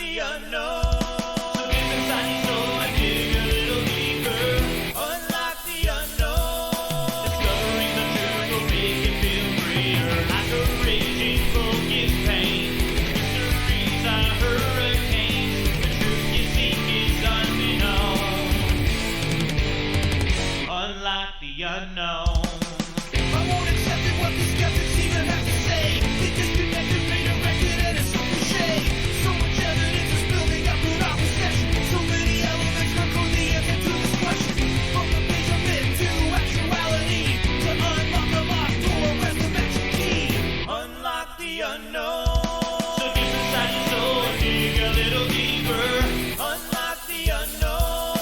the unknown. So get inside your soul and dig a little deeper. Unlock the unknown. Discovering the truth will make you feel freer. Like a raging focused pain. Mysteries are hurricanes. The truth you seek is unknown. Unlock the unknown. I won't accept it what the skeptics even have to say. They disconnected, redirected, and it's so cliche. So much evidence is building up in our possession. So many elements echo the answer to this question. From the page of myth to actuality, to unlock the locked door, where's the magic key? Unlock the unknown. So deep inside your soul and dig a little deeper. Unlock the unknown.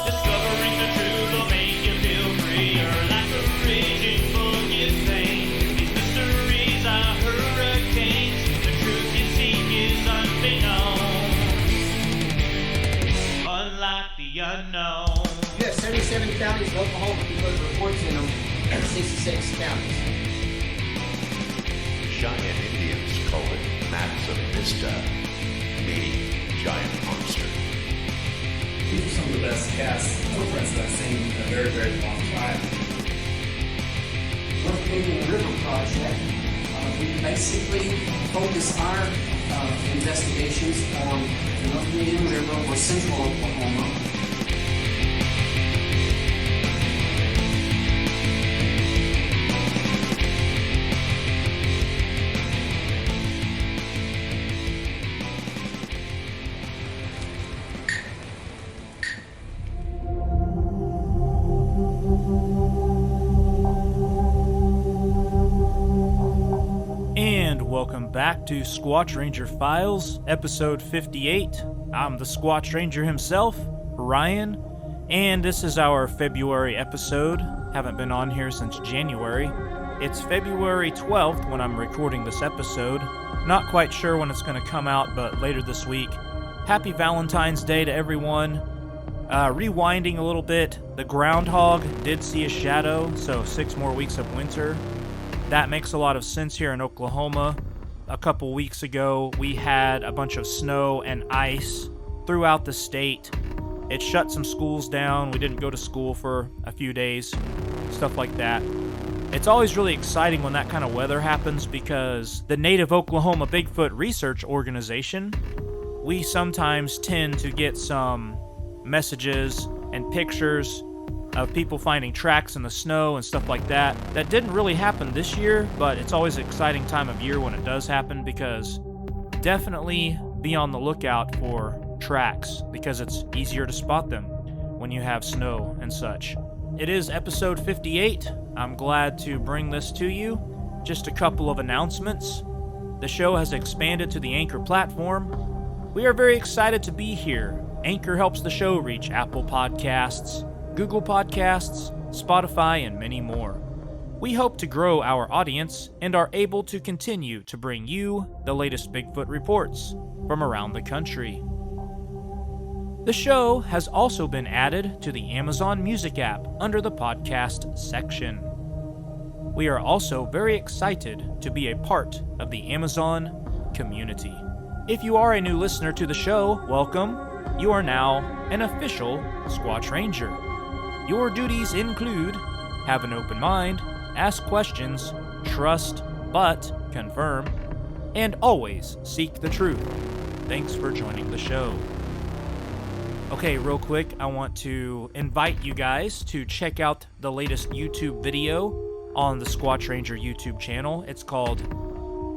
Discovering the truth will make you feel freer. Like a raging focused pain. These mysteries are hurricanes. The truth you seek is unbeknown. Unlock the unknown. You have 77 counties in Oklahoma because of reports in them, and 66 counties. Cheyenne Indians call it Matzo Vista, meaning giant monster. These are some of the best cast footprints that I've seen in a very, very long time. North Canadian River Project, we basically focus our investigations on the North Canadian River or central Oklahoma. And welcome back to Squatch Ranger Files, episode 58. I'm the Squatch Ranger himself, Ryan, and this is our February episode. Haven't been on here since January. It's February 12th when I'm recording this episode. Not quite sure when it's going to come out, but later this week. Happy Valentine's Day to everyone. Rewinding a little bit, the groundhog did see a shadow, so 6 more weeks of winter. That makes a lot of sense here in Oklahoma. A couple weeks ago, we had a bunch of snow and ice throughout the state. It shut some schools down. We didn't go to school for a few days, stuff like that. It's always really exciting when that kind of weather happens because the Native Oklahoma Bigfoot Research Organization, we sometimes tend to get some messages and pictures of people finding tracks in the snow and stuff like that. That didn't really happen this year, but it's always an exciting time of year when it does happen because definitely be on the lookout for tracks because it's easier to spot them when you have snow and such. It is episode 58. I'm glad to bring this to you. Just a couple of announcements. The show has expanded to the Anchor platform. We are very excited to be here. Anchor helps the show reach Apple Podcasts, Google Podcasts, Spotify, and many more. We hope to grow our audience and are able to continue to bring you the latest Bigfoot reports from around the country. The show has also been added to the Amazon Music app under the podcast section. We are also very excited to be a part of the Amazon community. If you are a new listener to the show, welcome. You are now an official Squatch Ranger. Your duties include have an open mind, ask questions, trust but confirm, and always seek the truth. Thanks for joining the show. Okay, real quick, I want to invite you guys to check out the latest YouTube video on the Squatch Ranger YouTube channel. It's called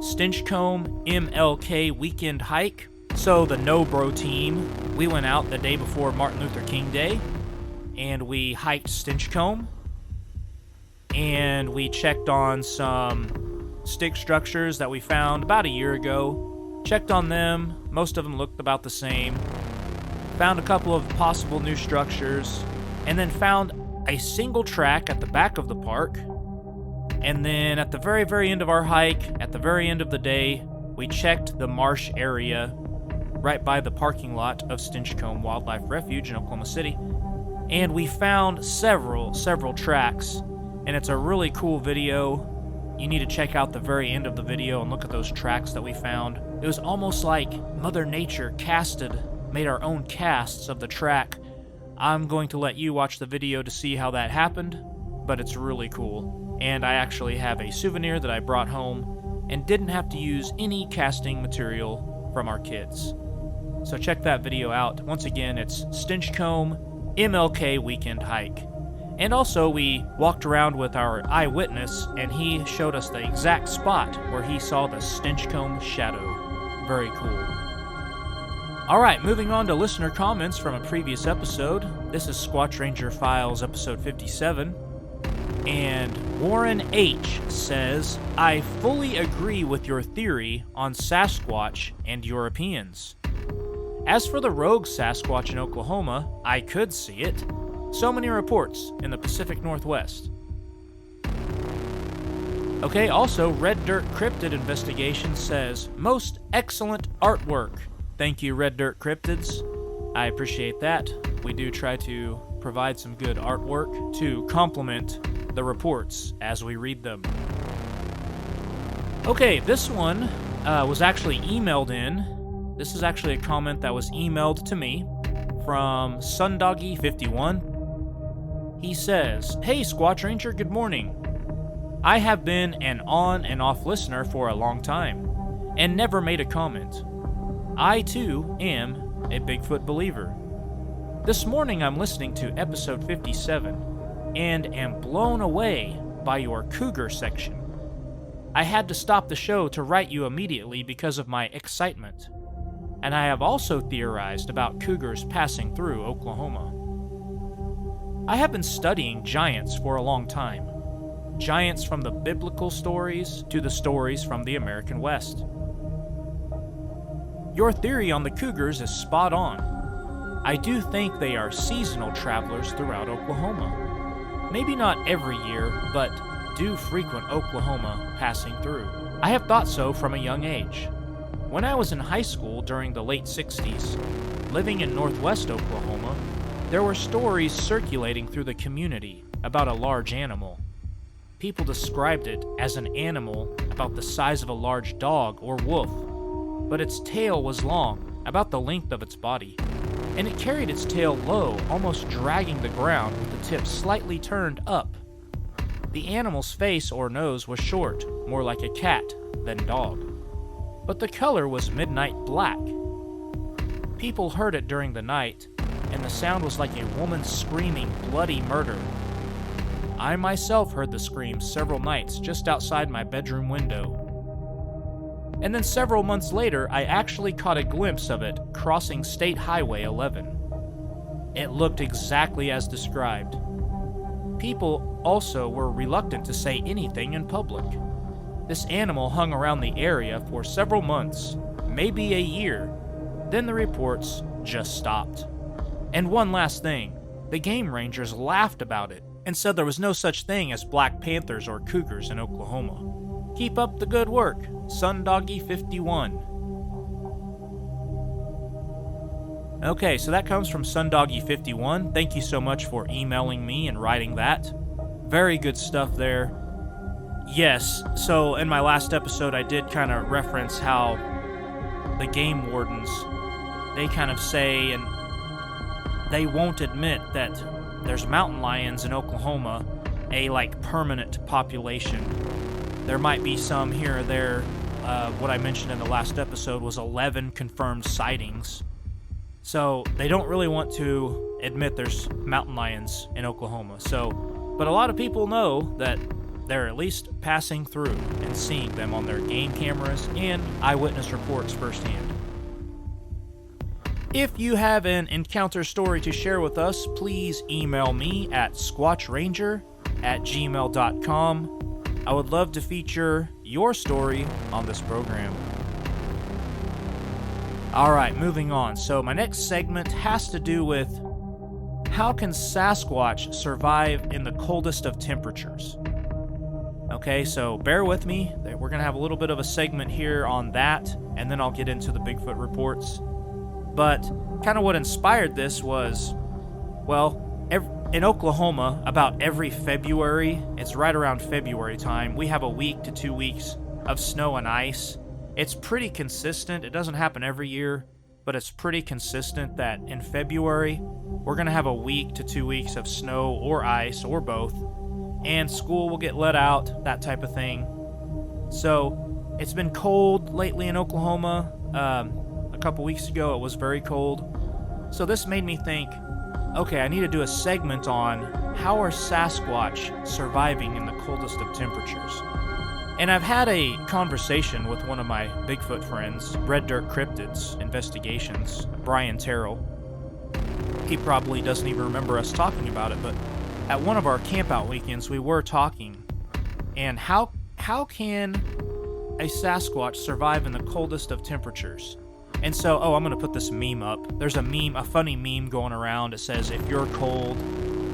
Stinchcomb MLK Weekend Hike. So the NOBRO team, we went out the day before Martin Luther King Day, and we hiked Stinchcomb, and we checked on some stick structures that we found about a year ago. Checked on them, most of them looked about the same. Found a couple of possible new structures, and then found a single track at the back of the park. And then at the very, very end of our hike, at the very end of the day, we checked the marsh area right by the parking lot of Stinchcomb Wildlife Refuge in Oklahoma City. And we found several tracks, and it's a really cool video. you need to check out the very end of the video and look at those tracks that we found. It was almost like Mother Nature made our own casts of the track. I'm going to let you watch the video to see how that happened, but it's really cool. And I actually have a souvenir that I brought home and didn't have to use any casting material from our kids. So check that video out. Once again, it's Stinchcomb MLK Weekend Hike. And also, we walked around with our eyewitness, and he showed us the exact spot where he saw the Stinchcomb shadow. Very cool. Alright, moving on to listener comments from a previous episode. This is Squatch Ranger Files episode 57. And Warren H. says, I fully agree with your theory on Sasquatch and Europeans. As for the rogue Sasquatch in Oklahoma, I could see it. So many reports in the Pacific Northwest. Okay, also, Red Dirt Cryptid Investigation says, most excellent artwork. Thank you, Red Dirt Cryptids. I appreciate that. We do try to provide some good artwork to complement the reports as we read them. Okay, this one was actually emailed in. This is actually a comment that was emailed to me from Sundoggy51. He says, Hey Squatch Ranger, good morning. I have been an on and off listener for a long time, and never made a comment. I too am a Bigfoot believer. This morning I'm listening to episode 57, and am blown away by your cougar section. I had to stop the show to write you immediately because of my excitement, and I have also theorized about cougars passing through Oklahoma. I have been studying giants for a long time. Giants from the biblical stories to the stories from the American West. Your theory on the cougars is spot on. I do think they are seasonal travelers throughout Oklahoma. Maybe not every year, but do frequent Oklahoma passing through. I have thought so from a young age. When I was in high school during the late 60s, living in northwest Oklahoma, there were stories circulating through the community about a large animal. People described it as an animal about the size of a large dog or wolf, but its tail was long, about the length of its body, and it carried its tail low, almost dragging the ground with the tip slightly turned up. The animal's face or nose was short, more like a cat than dog, but the color was midnight black. People heard it during the night, and the sound was like a woman screaming bloody murder. I myself heard the screams several nights just outside my bedroom window. And then several months later, I actually caught a glimpse of it crossing State Highway 11. It looked exactly as described. People also were reluctant to say anything in public. This animal hung around the area for several months, maybe a year. Then the reports just stopped. And one last thing, the game rangers laughed about it and said there was no such thing as black panthers or cougars in Oklahoma. Keep up the good work, Sundoggy51. Okay, so that comes from Sundoggy51. Thank you so much for emailing me and writing that. Very good stuff there. Yes, so in my last episode I did kind of reference how the game wardens, they kind of say, and they won't admit that there's mountain lions in Oklahoma, a permanent population. There might be some here or there. What I mentioned in the last episode was 11 confirmed sightings. So they don't really want to admit there's mountain lions in Oklahoma. But a lot of people know that they're at least passing through and seeing them on their game cameras and eyewitness reports firsthand. If you have an encounter story to share with us, please email me at squatchranger@gmail.com. I would love to feature your story on this program. Alright, moving on. So my next segment has to do with how can Sasquatch survive in the coldest of temperatures? Okay, so bear with me. We're going to have a little bit of a segment here on that, and then I'll get into the Bigfoot reports. But kind of what inspired this was, well, in Oklahoma, about every February, it's right around February time, we have a week to 2 weeks of snow and ice. It's pretty consistent. It doesn't happen every year, but it's pretty consistent that in February, we're going to have a week to 2 weeks of snow or ice or both, and school will get let out, that type of thing. So it's been cold lately in Oklahoma. A couple weeks ago, it was very cold. So this made me think, okay, I need to do a segment on how are Sasquatch surviving in the coldest of temperatures. And I've had a conversation with one of my Bigfoot friends, Red Dirt Cryptids Investigations, Brian Terrell. He probably doesn't even remember us talking about it, but at one of our campout weekends, we were talking. And how can a Sasquatch survive in the coldest of temperatures? And so, I'm going to put this meme up. There's a funny meme going around. It says, if you're cold,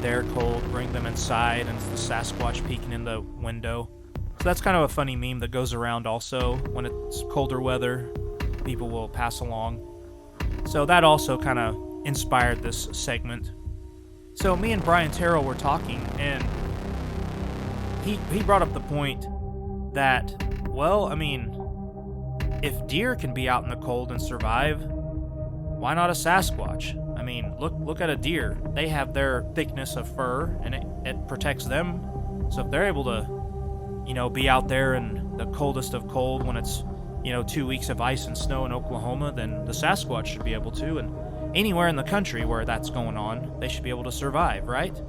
they're cold, bring them inside, and it's the Sasquatch peeking in the window. So that's kind of a funny meme that goes around also. When it's colder weather, people will pass along. So that also kind of inspired this segment. So me and Brian Terrell were talking, and he brought up the point that, if deer can be out in the cold and survive, why not a Sasquatch? I mean, look at a deer. They have their thickness of fur, and it protects them. So if they're able to, be out there in the coldest of cold when it's, 2 weeks of ice and snow in Oklahoma, then the Sasquatch should be able to. And anywhere in the country where that's going on, they should be able to survive, right?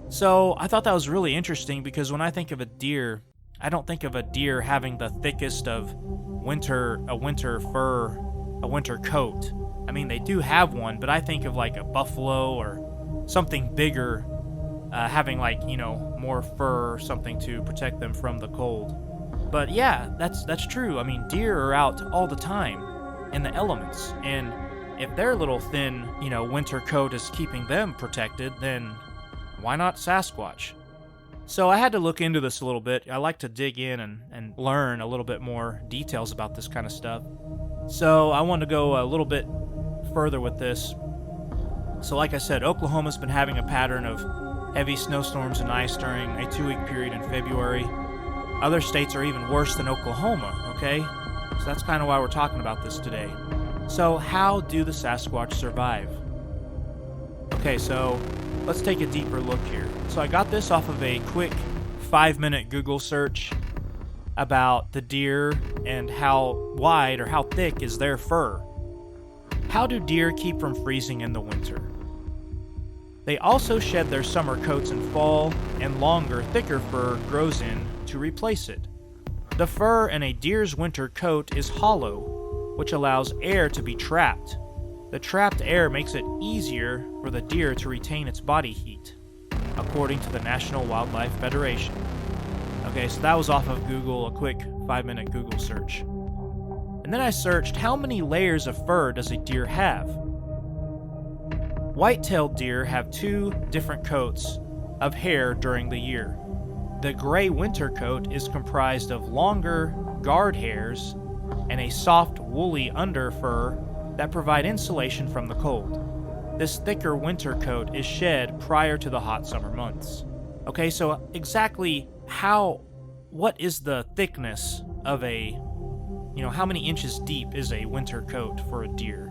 So I thought that was really interesting because when I think of a deer, I don't think of a deer having the thickest of winter coat. I mean, they do have one, but I think of like a buffalo or something bigger, having more fur or something to protect them from the cold. But yeah, that's true. I mean, deer are out all the time in the elements, and if their little thin, winter coat is keeping them protected, then why not Sasquatch? So I had to look into this a little bit. I like to dig in and learn a little bit more details about this kind of stuff. So I wanted to go a little bit further with this. So like I said, Oklahoma's been having a pattern of heavy snowstorms and ice during a 2-week period in February. Other states are even worse than Oklahoma, okay? So that's kind of why we're talking about this today. So how do the Sasquatch survive? Okay, so let's take a deeper look here. So I got this off of a quick 5-minute Google search about the deer and how wide or how thick is their fur. How do deer keep from freezing in the winter? They also shed their summer coats in fall, and longer, thicker fur grows in to replace it. The fur in a deer's winter coat is hollow, which allows air to be trapped. The trapped air makes it easier for the deer to retain its body heat, according to the National Wildlife Federation. Okay, so that was off of Google, a quick 5-minute Google search. And then I searched, how many layers of fur does a deer have? White-tailed deer have 2 different coats of hair during the year. The gray winter coat is comprised of longer guard hairs and a soft, woolly underfur that provide insulation from the cold. This thicker winter coat is shed prior to the hot summer months. Okay, so exactly what is the thickness of how many inches deep is a winter coat for a deer?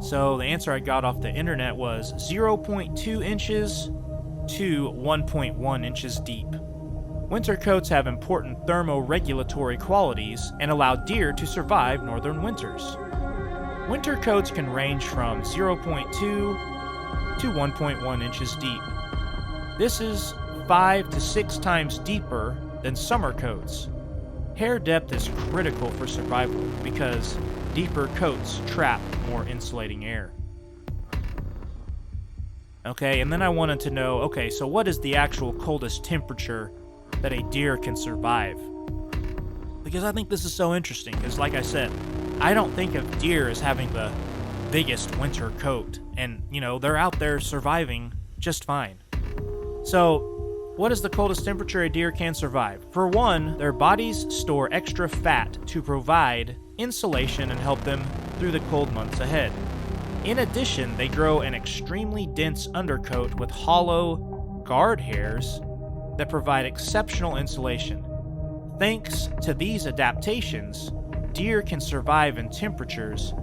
So the answer I got off the internet was 0.2 inches to 1.1 inches deep. Winter coats have important thermoregulatory qualities and allow deer to survive northern winters. Winter coats can range from 0.2 to 1.1 inches deep. This is 5 to 6 times deeper than summer coats. Hair depth is critical for survival because deeper coats trap more insulating air. Okay, and then I wanted to know, okay, so what is the actual coldest temperature that a deer can survive? Because I think this is so interesting, because like I said, I don't think of deer as having the biggest winter coat, and, they're out there surviving just fine. So, what is the coldest temperature a deer can survive? For one, their bodies store extra fat to provide insulation and help them through the cold months ahead. In addition, they grow an extremely dense undercoat with hollow guard hairs that provide exceptional insulation. Thanks to these adaptations, deer can survive in temperatures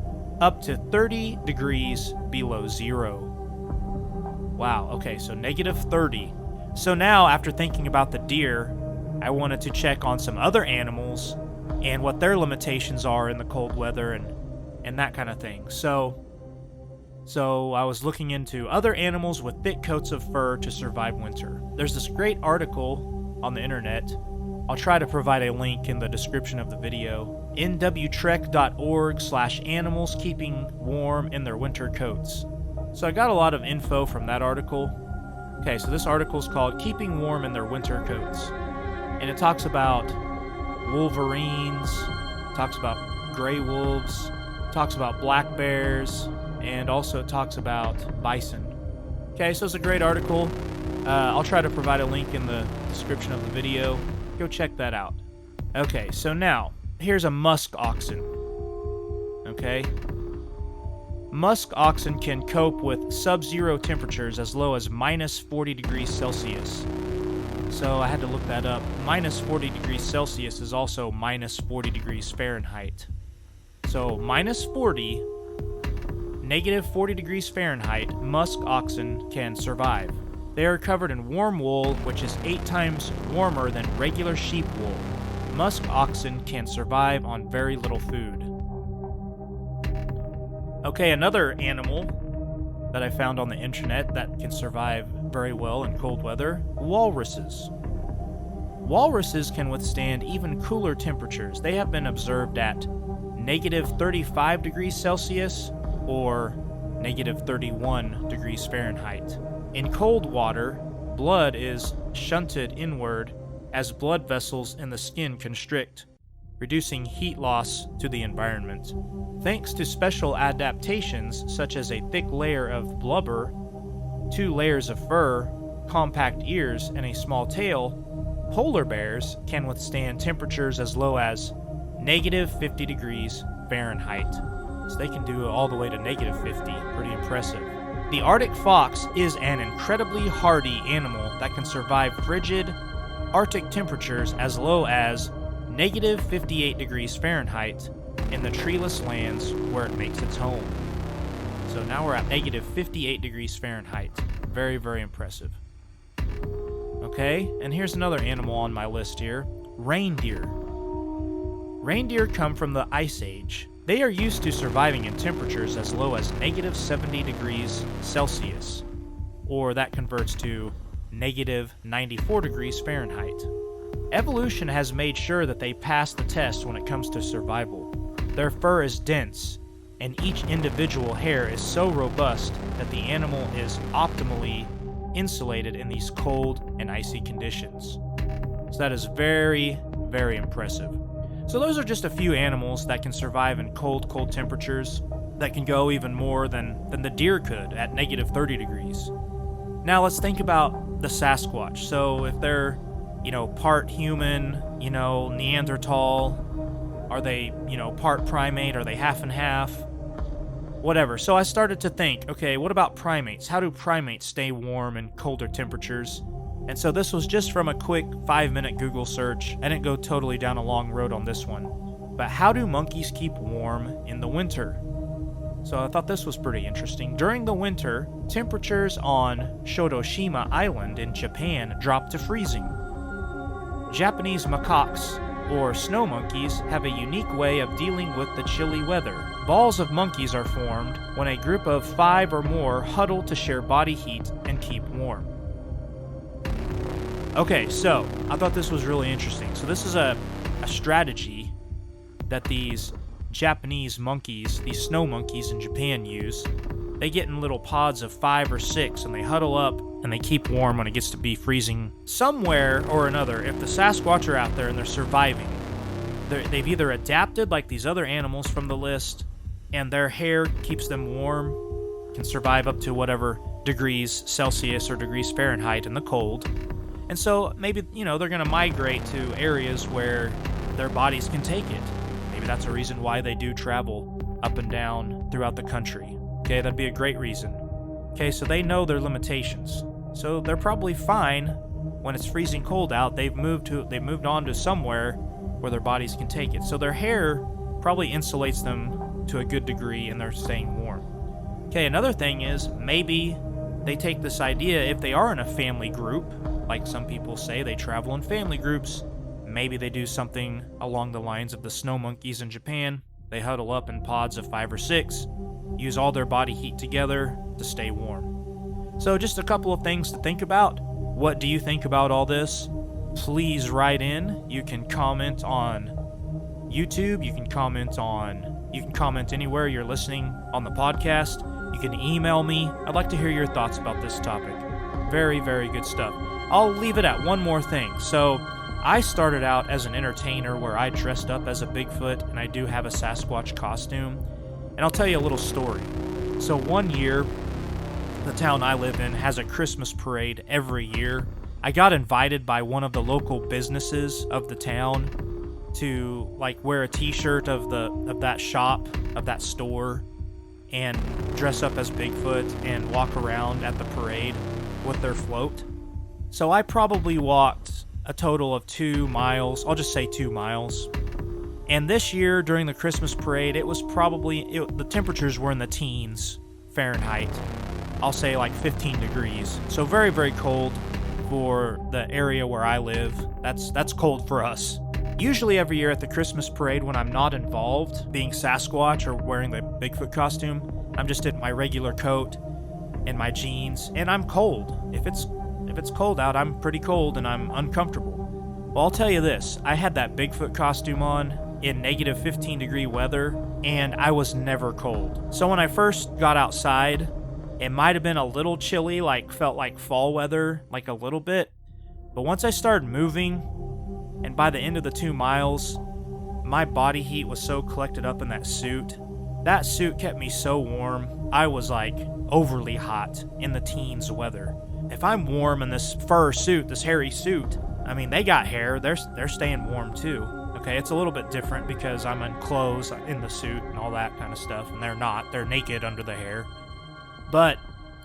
up to 30 degrees below zero. Wow, okay, so negative 30. So now, after thinking about the deer, I wanted to check on some other animals and what their limitations are in the cold weather and that kind of thing. So I was looking into other animals with thick coats of fur to survive winter. There's this great article on the internet. I'll try to provide a link in the description of the video. nwtrek.org/animals keeping warm in their winter coats. So I got a lot of info from that article. Okay, so this article is called Keeping Warm in Their Winter Coats. And it talks about wolverines, talks about gray wolves, talks about black bears, and also it talks about bison. Okay, so it's a great article. I'll try to provide a link in the description of the video. Go check that out. Okay, so now, here's a musk oxen. Okay? Musk oxen can cope with sub-zero temperatures as low as minus 40 degrees Celsius. So I had to look that up. Minus 40 degrees Celsius is also minus 40 degrees Fahrenheit. So minus 40, negative 40 degrees Fahrenheit, musk oxen can survive. They are covered in warm wool, which is 8 times warmer than regular sheep wool. Musk oxen can survive on very little food. Okay, another animal that I found on the internet that can survive very well in cold weather, walruses. Walruses can withstand even cooler temperatures. They have been observed at negative 35 degrees Celsius or negative 31 degrees Fahrenheit. In cold water, blood is shunted inward as blood vessels in the skin constrict, reducing heat loss to the environment. Thanks to special adaptations such as a thick layer of blubber, 2 layers of fur, compact ears, and a small tail, polar bears can withstand temperatures as low as negative 50 degrees Fahrenheit. So they can do it all the way to negative 50. Pretty impressive. The Arctic fox is an incredibly hardy animal that can survive frigid Arctic temperatures as low as negative 58 degrees Fahrenheit in the treeless lands where it makes its home. So now we're at negative 58 degrees Fahrenheit. Very, very impressive. Okay, and here's another animal on my list here. Reindeer. Reindeer come from the Ice Age. They are used to surviving in temperatures as low as negative 70 degrees Celsius, or that converts to negative 94 degrees Fahrenheit. Evolution has made sure that they pass the test when it comes to survival. Their fur is dense, and each individual hair is so robust that the animal is optimally insulated in these cold and icy conditions. So that is very, very impressive. So those are just a few animals that can survive in cold temperatures, that can go even more than the deer could at negative 30 degrees. Now let's think about the Sasquatch. So if they're, part human, Neanderthal, are they, part primate, are they half and half? Whatever. So I started to think, okay, what about primates? How do primates stay warm in colder temperatures? And so this was just from a quick 5-minute Google search. I didn't go totally down a long road on this one. But how do monkeys keep warm in the winter? So I thought this was pretty interesting. During the winter, temperatures on Shodoshima Island in Japan drop to freezing. Japanese macaques, or snow monkeys, have a unique way of dealing with the chilly weather. Balls of monkeys are formed when a group of 5 or more huddle to share body heat and keep warm. Okay, so I thought this was really interesting. So this is a strategy that these Japanese monkeys, these snow monkeys in Japan use. They get in little pods of 5 or 6 and they huddle up and they keep warm when it gets to be freezing. Somewhere or another, if the Sasquatch are out there and they're surviving, they've either adapted like these other animals from the list and their hair keeps them warm, can survive up to whatever degrees Celsius or degrees Fahrenheit in the cold. And so maybe, they're going to migrate to areas where their bodies can take it. Maybe that's a reason why they do travel up and down throughout the country. Okay, that'd be a great reason. Okay, so they know their limitations. So they're probably fine when it's freezing cold out. They've moved on to somewhere where their bodies can take it. So their hair probably insulates them to a good degree and they're staying warm. Okay, another thing is maybe they take this idea, if they are in a family group, like some people say, they travel in family groups, maybe they do something along the lines of the snow monkeys in Japan. They huddle up in pods of 5 or 6, use all their body heat together to stay warm. So just a couple of things to think about. What do you think about all this? Please write in. You can comment on YouTube, you can comment anywhere you're listening on the podcast. You can email me. I'd like to hear your thoughts about this topic. Very, very good stuff. I'll leave it at one more thing. So, I started out as an entertainer where I dressed up as a Bigfoot, and I do have a Sasquatch costume. And I'll tell you a little story. So one year, the town I live in has a Christmas parade every year. I got invited by one of the local businesses of the town to wear a t-shirt of that shop, of that store, and dress up as Bigfoot and walk around at the parade with their float. So I probably walked a total of 2 miles. I'll just say 2 miles. And this year during the Christmas parade, it was the temperatures were in the teens Fahrenheit. I'll say 15 degrees. So very, very cold for the area where I live. That's cold for us. Usually every year at the Christmas parade, when I'm not involved, being Sasquatch or wearing the Bigfoot costume, I'm just in my regular coat and my jeans, and I'm cold. If it's cold out, I'm pretty cold and I'm uncomfortable. Well, I'll tell you this, I had that Bigfoot costume on in negative 15 degree weather, and I was never cold. So when I first got outside, it might have been a little chilly, felt like fall weather, a little bit. But once I started moving, and by the end of the 2 miles, my body heat was so collected up in that suit. That suit kept me so warm. I was overly hot in the teens weather. If I'm warm in this fur suit, this hairy suit, I mean, they got hair. They're staying warm too. Okay, it's a little bit different because I'm in clothes in the suit and all that kind of stuff, and they're not. They're naked under the hair. But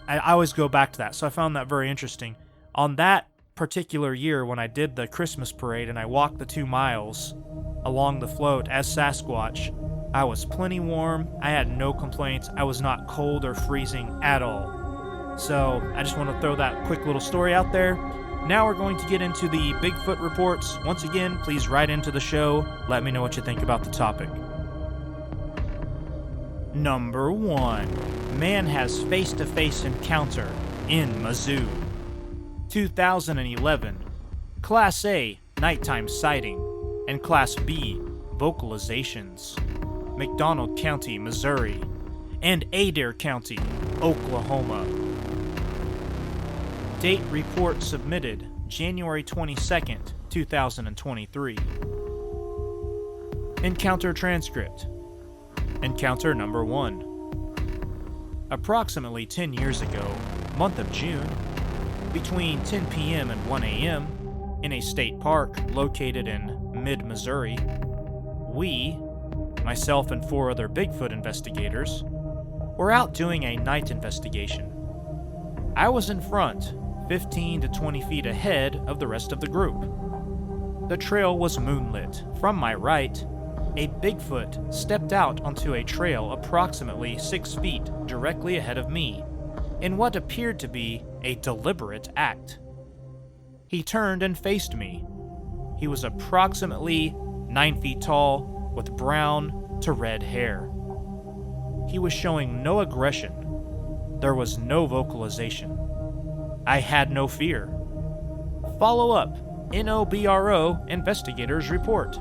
I always go back to that, so I found that very interesting. On that particular year, when I did the Christmas parade and I walked the 2 miles along the float as Sasquatch, I was plenty warm. I had no complaints. I was not cold or freezing at all. So I just want to throw that quick little story out there. Now we're going to get into the Bigfoot reports. Once again, please write into the show. Let me know what you think about the topic. Number 1. Man has face-to-face encounter in Mizzou. 2011. Class A, nighttime sighting, and Class B, vocalizations. McDonald County, Missouri, and Adair County, Oklahoma. Date report submitted January 22nd, 2023. Encounter transcript. Encounter number 1. Approximately 10 years ago, month of June, between 10 p.m. and 1 a.m., in a state park located in mid-Missouri, we, myself and 4 other Bigfoot investigators, were out doing a night investigation. I was in front, 15 to 20 feet ahead of the rest of the group. The trail was moonlit. From my right, a Bigfoot stepped out onto a trail approximately 6 feet directly ahead of me, in what appeared to be a deliberate act. He turned and faced me. He was approximately 9 feet tall, with brown to red hair. He was showing no aggression. There was no vocalization. I had no fear. Follow up. NOBRO investigators report.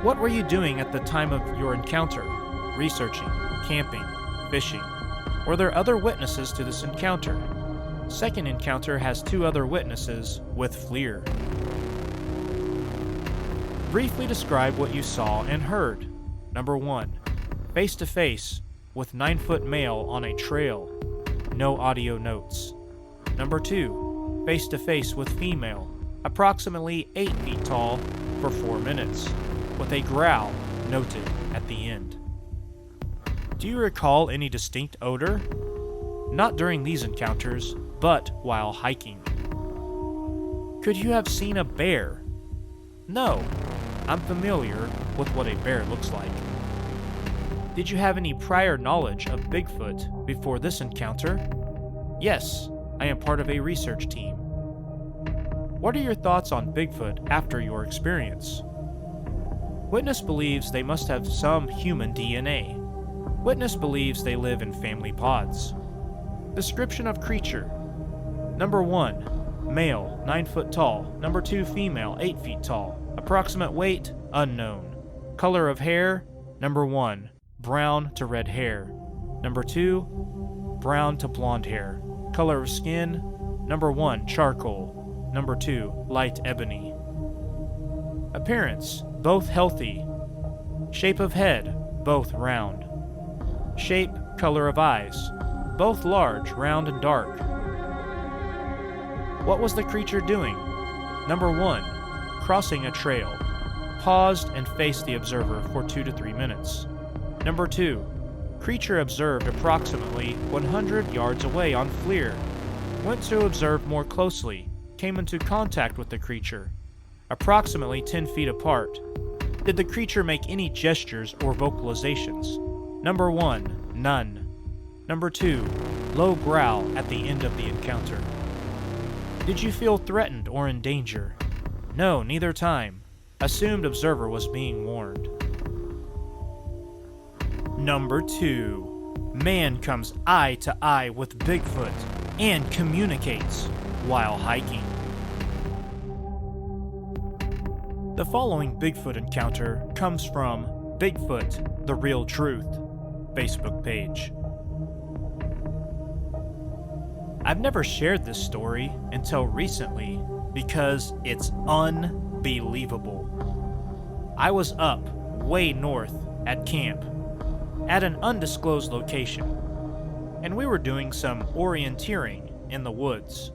What were you doing at the time of your encounter? Researching, camping, fishing. Were there other witnesses to this encounter? Second encounter has 2 other witnesses with FLIR. Briefly describe what you saw and heard. Number 1. Face-to-face with 9-foot male on a trail. No audio notes. Number 2. Face-to-face with female, approximately 8 feet tall, for 4 minutes, with a growl noted at the end. Do you recall any distinct odor? Not during these encounters, but while hiking. Could you have seen a bear? No, I'm familiar with what a bear looks like. Did you have any prior knowledge of Bigfoot before this encounter? Yes, I am part of a research team. What are your thoughts on Bigfoot after your experience? Witness believes they must have some human DNA. Witness believes they live in family pods. Description of creature. Number 1, male, 9 foot tall. Number 2, female, 8 feet tall. Approximate weight, unknown. Color of hair, number 1, brown to red hair. Number 2, brown to blonde hair. Color of skin, number 1, charcoal. Number 2, light ebony. Appearance, both healthy. Shape of head, both round. Shape, color of eyes, both large, round, and dark. What was the creature doing? Number 1, crossing a trail. Paused and faced the observer for 2 to 3 minutes. Number 2, creature observed approximately 100 yards away on FLIR. Went to observe more closely. Came into contact with the creature. Approximately 10 feet apart. Did the creature make any gestures or vocalizations? Number 1, none. Number 2, low growl at the end of the encounter. Did you feel threatened or in danger? No, neither time. Assumed observer was being warned. Number 2, man comes eye to eye with Bigfoot and communicates while hiking. The following Bigfoot encounter comes from Bigfoot, The Real Truth Facebook page. I've never shared this story until recently because it's unbelievable. I was up way north at camp at an undisclosed location, and we were doing some orienteering in the woods.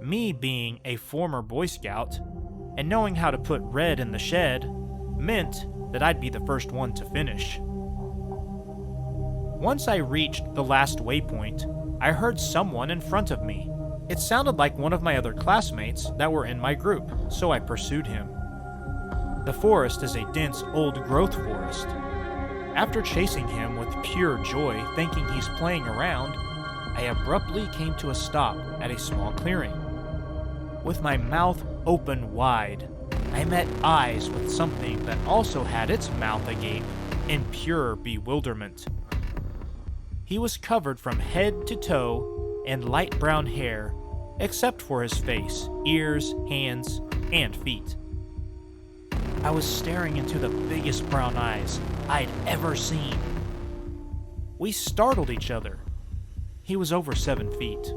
Me being a former Boy Scout and knowing how to put red in the shed meant that I'd be the first one to finish. Once I reached the last waypoint, I heard someone in front of me. It sounded like one of my other classmates that were in my group, so I pursued him. The forest is a dense old growth forest. After chasing him with pure joy, thinking he's playing around, I abruptly came to a stop at a small clearing. With my mouth open wide, I met eyes with something that also had its mouth agape in pure bewilderment. He was covered from head to toe in light brown hair, except for his face, ears, hands, and feet. I was staring into the biggest brown eyes I'd ever seen. We startled each other. He was over 7 feet.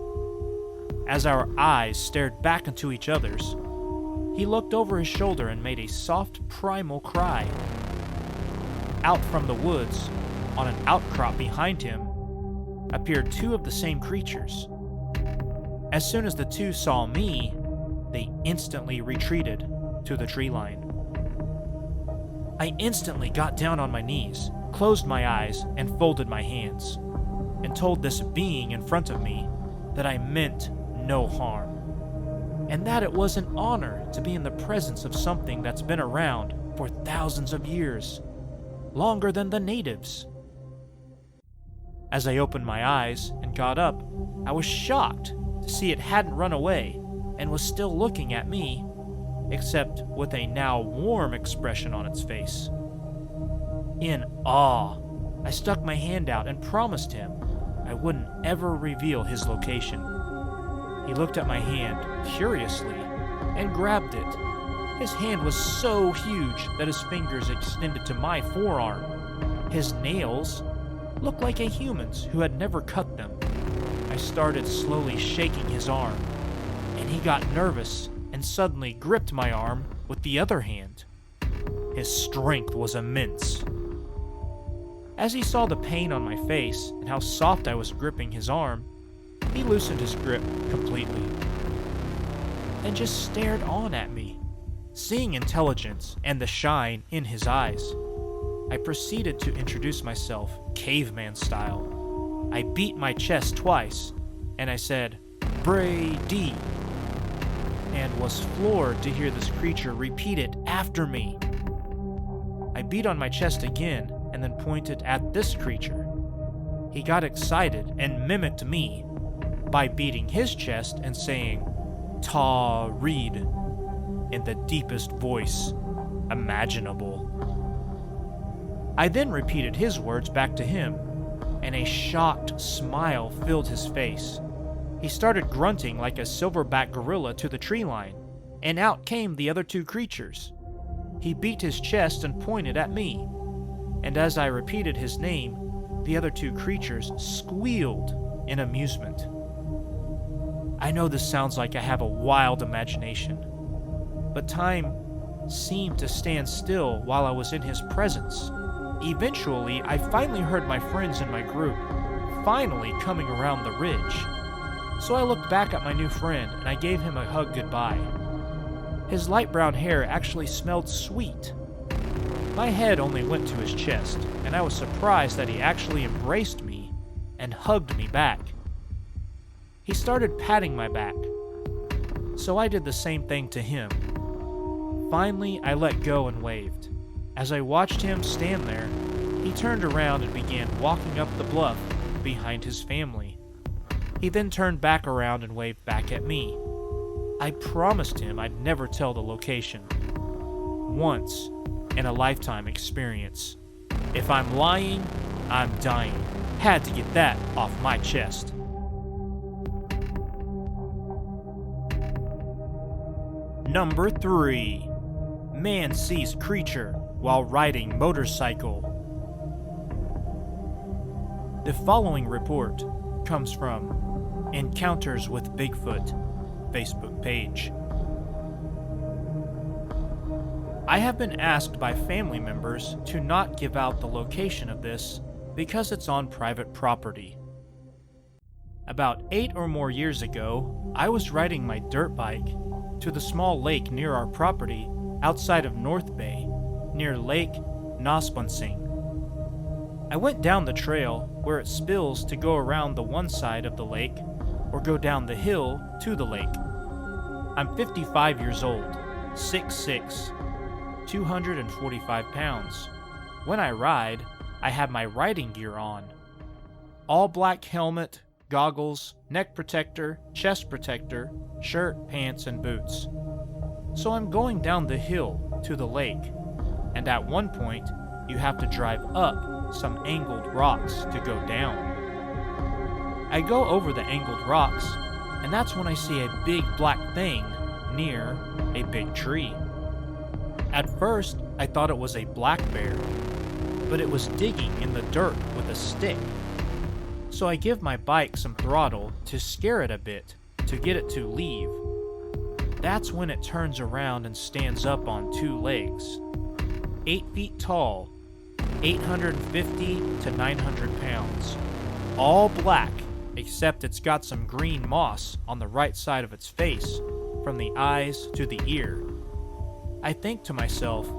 As our eyes stared back into each other's, he looked over his shoulder and made a soft primal cry. Out from the woods, on an outcrop behind him, appeared 2 of the same creatures. As soon as the 2 saw me, they instantly retreated to the tree line. I instantly got down on my knees, closed my eyes, and folded my hands, and told this being in front of me that I meant no harm, and that it was an honor to be in the presence of something that's been around for thousands of years, longer than the natives. As I opened my eyes and got up, I was shocked to see it hadn't run away and was still looking at me, except with a now warm expression on its face. In awe, I stuck my hand out and promised him I wouldn't ever reveal his location. He looked at my hand curiously and grabbed it. His hand was so huge that his fingers extended to my forearm. His nails looked like a human's who had never cut them. I started slowly shaking his arm, and he got nervous and suddenly gripped my arm with the other hand. His strength was immense. As he saw the pain on my face and how soft I was gripping his arm, he loosened his grip completely and just stared on at me, seeing intelligence and the shine in his eyes. I proceeded to introduce myself, caveman style. I beat my chest twice, and I said, "Brady," and was floored to hear this creature repeat it after me. I beat on my chest again, and then pointed at this creature. He got excited and mimicked me by beating his chest and saying, "Ta Reed," in the deepest voice imaginable. I then repeated his words back to him, and a shocked smile filled his face. He started grunting like a silverback gorilla to the tree line, and out came the other two creatures. He beat his chest and pointed at me, and as I repeated his name, the other two creatures squealed in amusement. I know this sounds like I have a wild imagination, but time seemed to stand still while I was in his presence. Eventually, I finally heard my friends in my group finally coming around the ridge. So I looked back at my new friend and I gave him a hug goodbye. His light brown hair actually smelled sweet. My head only went to his chest, and I was surprised that he actually embraced me and hugged me back. He started patting my back, so I did the same thing to him. Finally, I let go and waved. As I watched him stand there, he turned around and began walking up the bluff behind his family. He then turned back around and waved back at me. I promised him I'd never tell the location. Once in a lifetime experience. If I'm lying, I'm dying. Had to get that off my chest. Number 3. Man sees creature while riding motorcycle. The following report comes from Encounters with Bigfoot Facebook page. I have been asked by family members to not give out the location of this because it's on private property. About 8 or more years ago, I was riding my dirt bike to the small lake near our property outside of North Bay, near Lake Nospansing. I went down the trail where it spills to go around the one side of the lake or go down the hill to the lake. I'm 55 years old, 6'6", 245 pounds. When I ride, I have my riding gear on. All black helmet, goggles, neck protector, chest protector, shirt, pants, and boots. So I'm going down the hill to the lake, and at one point, you have to drive up some angled rocks to go down. I go over the angled rocks, and that's when I see a big black thing near a big tree. At first, I thought it was a black bear, but it was digging in the dirt with a stick. So I give my bike some throttle to scare it a bit, to get it to leave. That's when it turns around and stands up on 2 legs. 8 feet tall, 850 to 900 pounds. All black, except it's got some green moss on the right side of its face, from the eyes to the ear. I think to myself,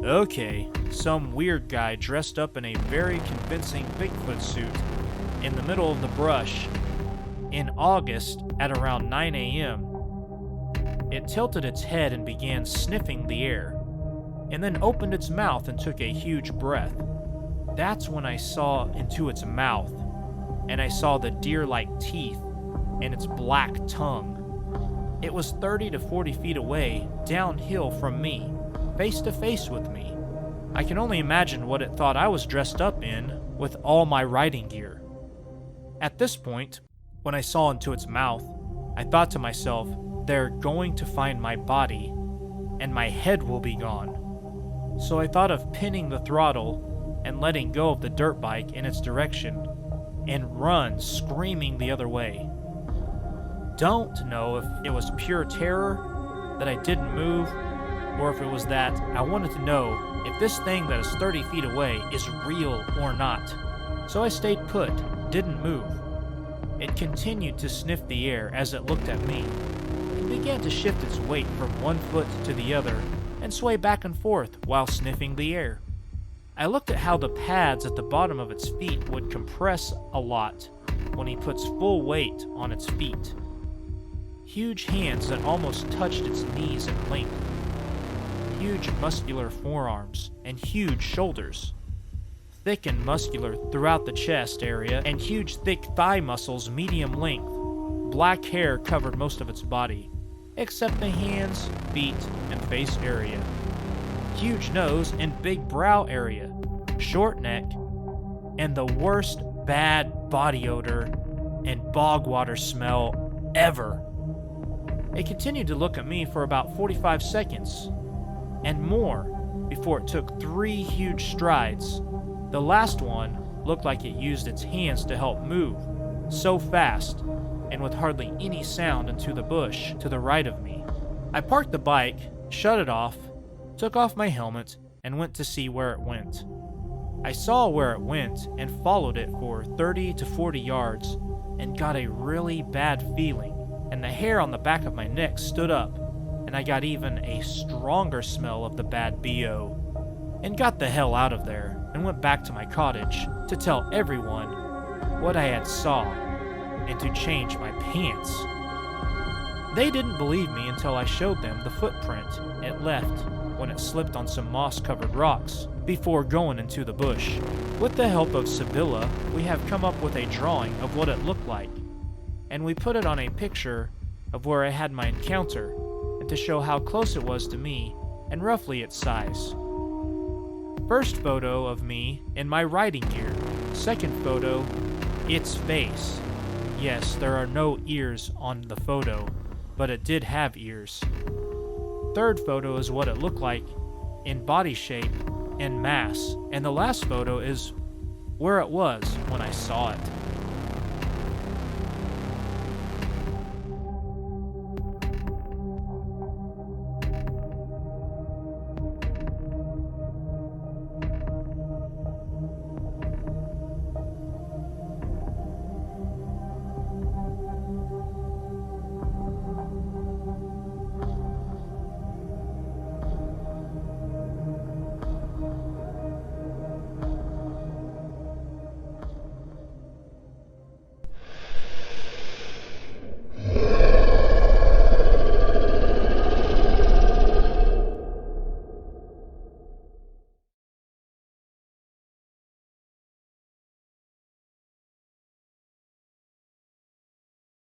okay, some weird guy dressed up in a very convincing Bigfoot suit in the middle of the brush in August at around 9 a.m. It tilted its head and began sniffing the air, and then opened its mouth and took a huge breath. That's when I saw into its mouth, and I saw the deer-like teeth and its black tongue. It was 30 to 40 feet away, downhill from me, face to face with me. I can only imagine what it thought I was dressed up in with all my riding gear. At this point, when I saw into its mouth, I thought to myself, they're going to find my body, and my head will be gone. So I thought of pinning the throttle and letting go of the dirt bike in its direction and run screaming the other way. Don't know if it was pure terror that I didn't move, or if it was that I wanted to know if this thing that is 30 feet away is real or not. So I stayed put, didn't move. It continued to sniff the air as it looked at me. It began to shift its weight from one foot to the other and sway back and forth while sniffing the air. I looked at how the pads at the bottom of its feet would compress a lot when he puts full weight on its feet. Huge hands that almost touched its knees in length. Huge muscular forearms and huge shoulders. Thick and muscular throughout the chest area, and huge thick thigh muscles medium length. Black hair covered most of its body, except the hands, feet, and face area. Huge nose and big brow area. Short neck, and the worst bad body odor and bog water smell ever. It continued to look at me for about 45 seconds, and more, before it took 3 huge strides. The last one looked like it used its hands to help move, so fast, and with hardly any sound into the bush to the right of me. I parked the bike, shut it off, took off my helmet, and went to see where it went. I saw where it went and followed it for 30 to 40 yards and got a really bad feeling, and the hair on the back of my neck stood up, and I got even a stronger smell of the bad BO, and got the hell out of there and went back to my cottage to tell everyone what I had saw and to change my pants. They didn't believe me until I showed them the footprint it left when it slipped on some moss-covered rocks before going into the bush. With the help of Sibylla, we have come up with a drawing of what it looked like, and we put it on a picture of where I had my encounter, and to show how close it was to me and roughly its size. First photo of me in my riding gear. Second photo, its face. Yes, there are no ears on the photo, but it did have ears. Third photo is what it looked like in body shape and mass, and the last photo is where it was when I saw it.